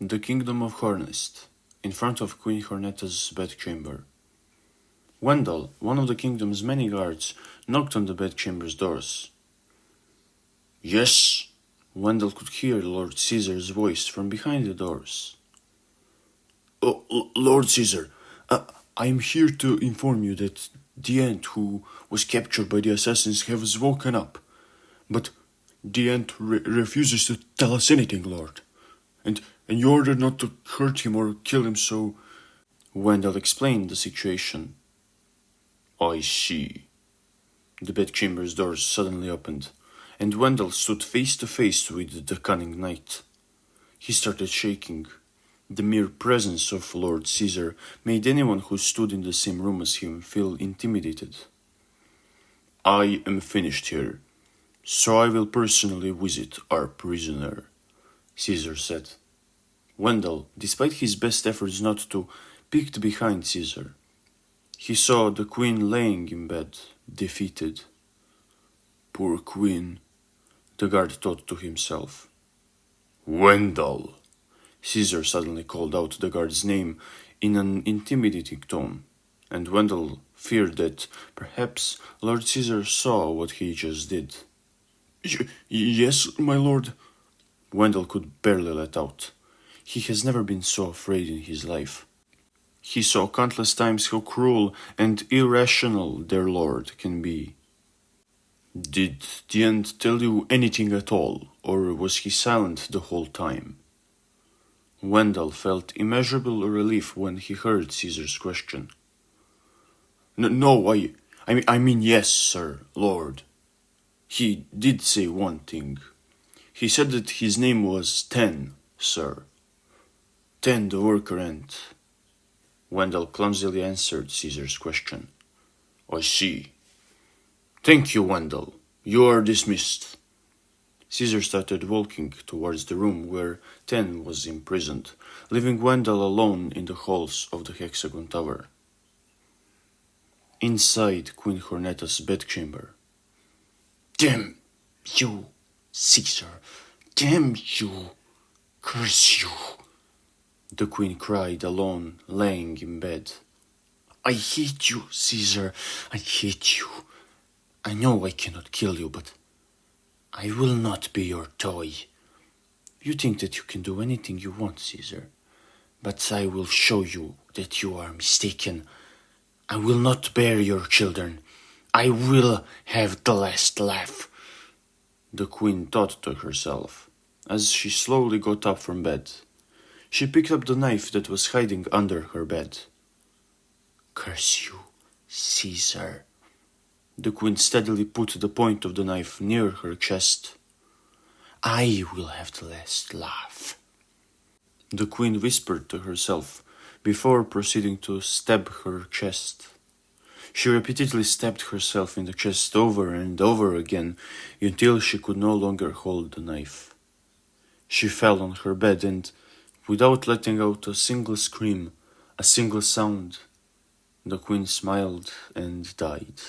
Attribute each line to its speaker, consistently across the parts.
Speaker 1: The Kingdom of Hornest, in front of Queen Hornetta's bedchamber. Wendell, one of the kingdom's many guards, knocked on the bedchamber's doors. Yes, Wendell could hear Lord Caesar's voice from behind the doors. Oh, Lord Caesar, I am here to inform you that the ant who was captured by the assassins has woken up. But the ant refuses to tell us anything, Lord. And you ordered not to hurt him or kill him, so... Wendell explained the situation. I see. The bedchamber's doors suddenly opened, and Wendell stood face to face with the cunning knight. He started shaking. The mere presence of Lord Caesar made anyone who stood in the same room as him feel intimidated. I am finished here, so I will personally visit our prisoner, Caesar said. Wendell, despite his best efforts not to, peeked behind Caesar. He saw the queen laying in bed, defeated. Poor queen, the guard thought to himself. Wendell, Caesar suddenly called out the guard's name in an intimidating tone, and Wendell feared that perhaps Lord Caesar saw what he just did. Yes, my lord, Wendell could barely let out. He has never been so afraid in his life. He saw countless times how cruel and irrational their lord can be. Did the ant tell you anything at all, or was he silent the whole time? Wendell felt immeasurable relief when he heard Caesar's question. No, I mean yes, sir, lord. He did say one thing. He said that his name was Ten, sir. Ten the worker ant. Wendell clumsily answered Caesar's question. I see. Thank you, Wendell. You are dismissed. Caesar started walking towards the room where Ten was imprisoned, leaving Wendell alone in the halls of the Hexagon Tower. Inside Queen Hornetta's bedchamber. Damn you, Caesar! Damn you! Curse you! The queen cried alone, laying in bed. I hate you, Caesar. I hate you. I know I cannot kill you, but I will not be your toy. You think that you can do anything you want, Caesar, but I will show you that you are mistaken. I will not bear your children. I will have the last laugh, the queen thought to herself, as she slowly got up from bed. She picked up the knife that was hiding under her bed. Curse you, Caesar. The queen steadily put the point of the knife near her chest. I will have the last laugh, the queen whispered to herself before proceeding to stab her chest. She repeatedly stabbed herself in the chest over and over again until she could no longer hold the knife. She fell on her bed and, without letting out a single scream, a single sound, the queen smiled and died,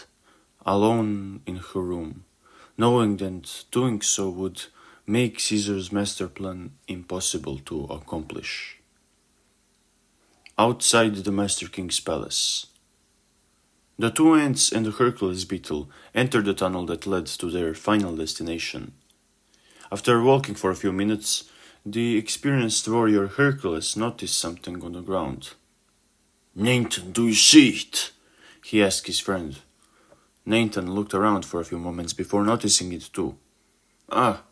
Speaker 1: alone in her room, knowing that doing so would make Caesar's master plan impossible to accomplish. Outside the Master King's palace, the two ants and the Hercules beetle entered the tunnel that led to their final destination. After walking for a few minutes, the experienced warrior Hercules noticed something on the ground. Nathan, do you see it? He asked his friend. Nathan looked around for a few moments before noticing it too. Ah,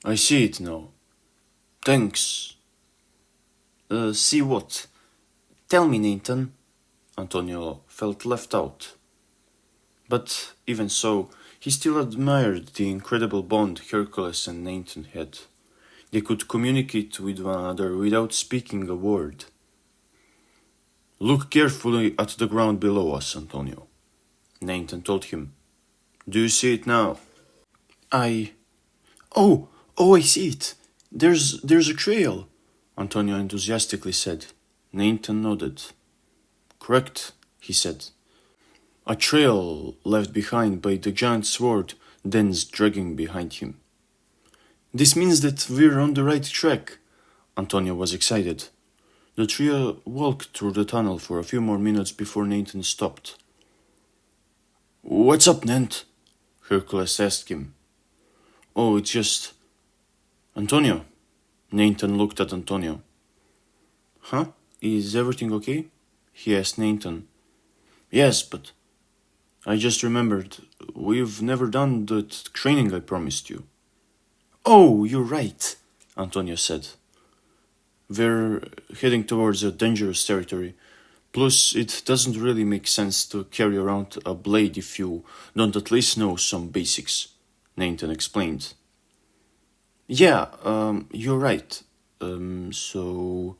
Speaker 1: I see it now. Thanks. See what? Tell me, Nathan. Antonio felt left out. But even so, he still admired the incredible bond Hercules and Nathan had. They could communicate with one another without speaking a word. Look carefully at the ground below us, Antonio, Nathan told him. Do you see it now? Oh, I see it. There's a trail, Antonio enthusiastically said. Nathan nodded. Correct, he said. A trail left behind by the giant sword Den's dragging behind him. This means that we're on the right track. Antonio was excited. The trio walked through the tunnel for a few more minutes before Nathan stopped. What's up, Nant? Hercules asked him. Oh, it's just... Antonio. Nathan looked at Antonio. Huh? Is everything okay? He asked Nathan. Yes, but... I just remembered, we've never done the training I promised you. Oh, you're right, Antonio said. We're heading towards a dangerous territory. Plus, it doesn't really make sense to carry around a blade if you don't at least know some basics, Nathan explained. Yeah, you're right. So...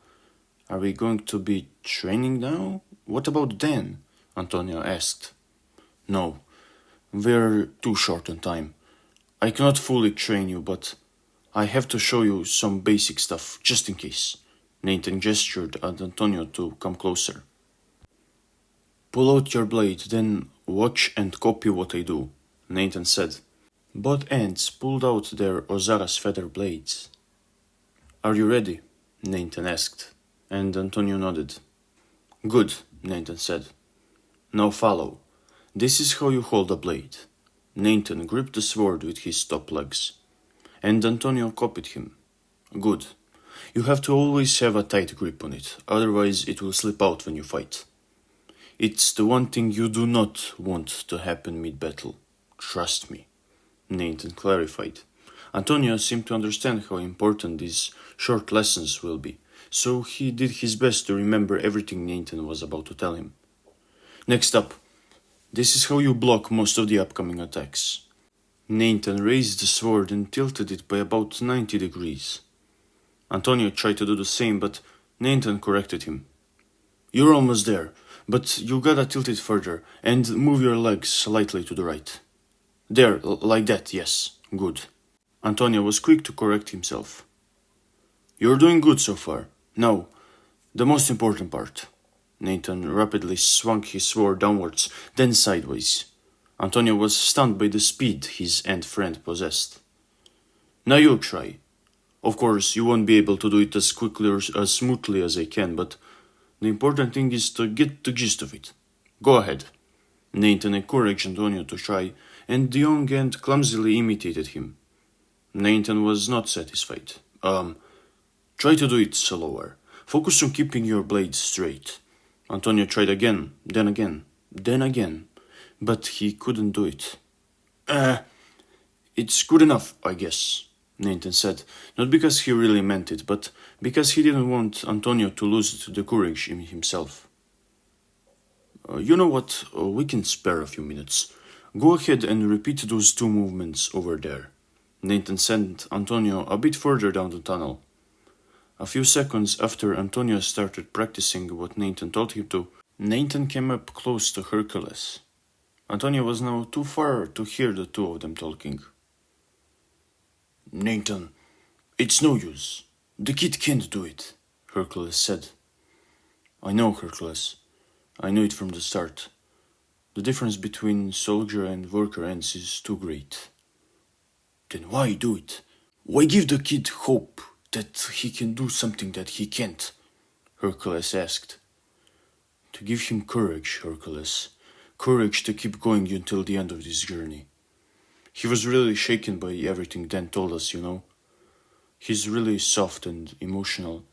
Speaker 1: Are we going to be training now? What about Dan? Antonio asked. No, we're too short on time. I cannot fully train you, but I have to show you some basic stuff, just in case. Nathan gestured at Antonio to come closer. Pull out your blade, then watch and copy what I do, Nathan said. Both ends pulled out their Ozara's feather blades. Are you ready? Nathan asked, and Antonio nodded. Good, Nathan said. Now follow. This is how you hold a blade. Nathan gripped the sword with his top legs, and Antonio copied him. Good. You have to always have a tight grip on it, otherwise it will slip out when you fight. It's the one thing you do not want to happen mid-battle. Trust me, Nathan clarified. Antonio seemed to understand how important these short lessons will be, so he did his best to remember everything Nathan was about to tell him. Next up, this is how you block most of the upcoming attacks. Nathan raised the sword and tilted it by about 90 degrees. Antonio tried to do the same, but Nathan corrected him. You're almost there, but you gotta tilt it further and move your legs slightly to the right. There, like that, yes. Good. Antonio was quick to correct himself. You're doing good so far. Now, the most important part. Nathan rapidly swung his sword downwards, then sideways. Antonio was stunned by the speed his ant friend possessed. Now you try. Of course, you won't be able to do it as quickly or as smoothly as I can, but the important thing is to get the gist of it. Go ahead. Nathan encouraged Antonio to try, and the young ant clumsily imitated him. Nathan was not satisfied. Try to do it slower. Focus on keeping your blade straight. Antonio tried again, then again, but he couldn't do it. It's good enough, I guess, Nathan said, not because he really meant it, but because he didn't want Antonio to lose the courage in himself. You know what, we can spare a few minutes. Go ahead and repeat those two movements over there. Nathan sent Antonio a bit further down the tunnel. A few seconds after Antonio started practicing what Nathan told him to, Nathan came up close to Hercules. Antonio was now too far to hear the two of them talking. Nathan, it's no use. The kid can't do it, Hercules said. I know, Hercules. I knew it from the start. The difference between soldier and worker ants is too great. Then why do it? Why give the kid hope that he can do something that he can't? Hercules asked. To give him courage, Hercules. Courage to keep going until the end of this journey. He was really shaken by everything Dan told us, you know. He's really soft and emotional.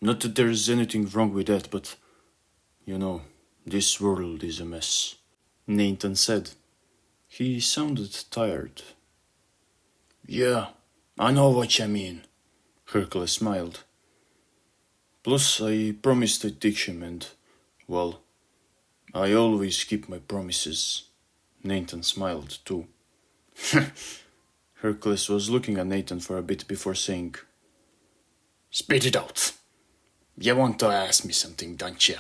Speaker 1: Not that there's anything wrong with that, but, you know, this world is a mess. Nathan said. He sounded tired. Yeah, I know what you mean, Hercules smiled. Plus, I promised I'd teach him and, well, I always keep my promises. Nathan smiled too. Hercules was looking at Nathan for a bit before saying, Spit it out. You want to ask me something, don't you?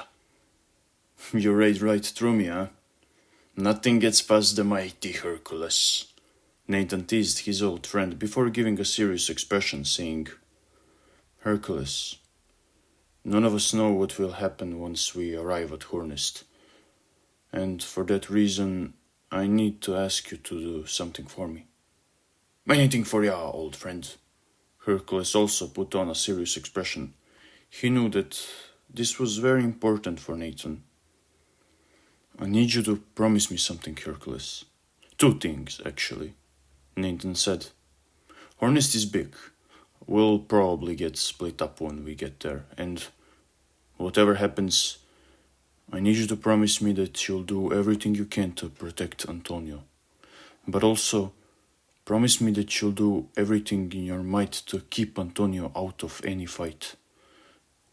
Speaker 1: You read right through me, huh? Nothing gets past the mighty Hercules. Nathan teased his old friend before giving a serious expression, saying, Hercules, none of us know what will happen once we arrive at Hornest. And for that reason, I need to ask you to do something for me. Anything for ya, old friend, Hercules also put on a serious expression. He knew that this was very important for Nathan. I need you to promise me something, Hercules. Two things, actually, Nathan said. Hornest is big. We'll probably get split up when we get there, and whatever happens, I need you to promise me that you'll do everything you can to protect Antonio. But also, promise me that you'll do everything in your might to keep Antonio out of any fight.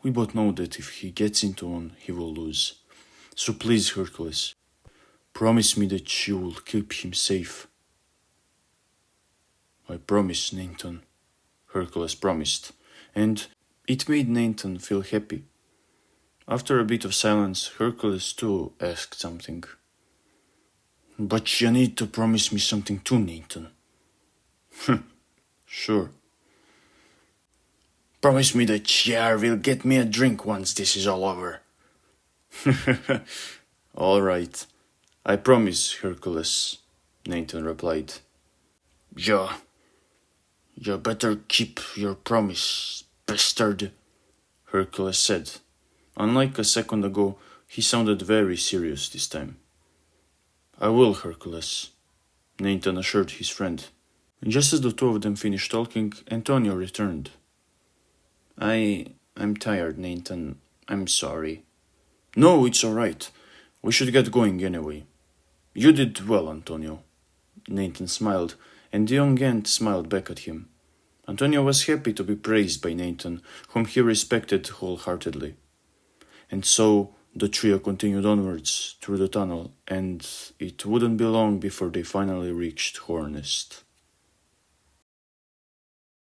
Speaker 1: We both know that if he gets into one, he will lose. So please, Hercules, promise me that you will keep him safe. I promise, Nathan, Hercules promised, and it made Nathan feel happy. After a bit of silence, Hercules too asked something. But you need to promise me something too, Nathan. Sure. Promise me that you will get me a drink once this is all over. All right. I promise, Hercules, Nathan replied. You better keep your promise, bastard, Hercules said. Unlike a second ago, he sounded very serious this time. I will, Hercules, Nathan assured his friend. Just as the two of them finished talking, Antonio returned. I'm tired, Nathan. I'm sorry. No, it's all right. We should get going anyway. You did well, Antonio. Nathan smiled, and the young ant smiled back at him. Antonio was happy to be praised by Nathan, whom he respected wholeheartedly. And so the trio continued onwards through the tunnel, and it wouldn't be long before they finally reached Hornest.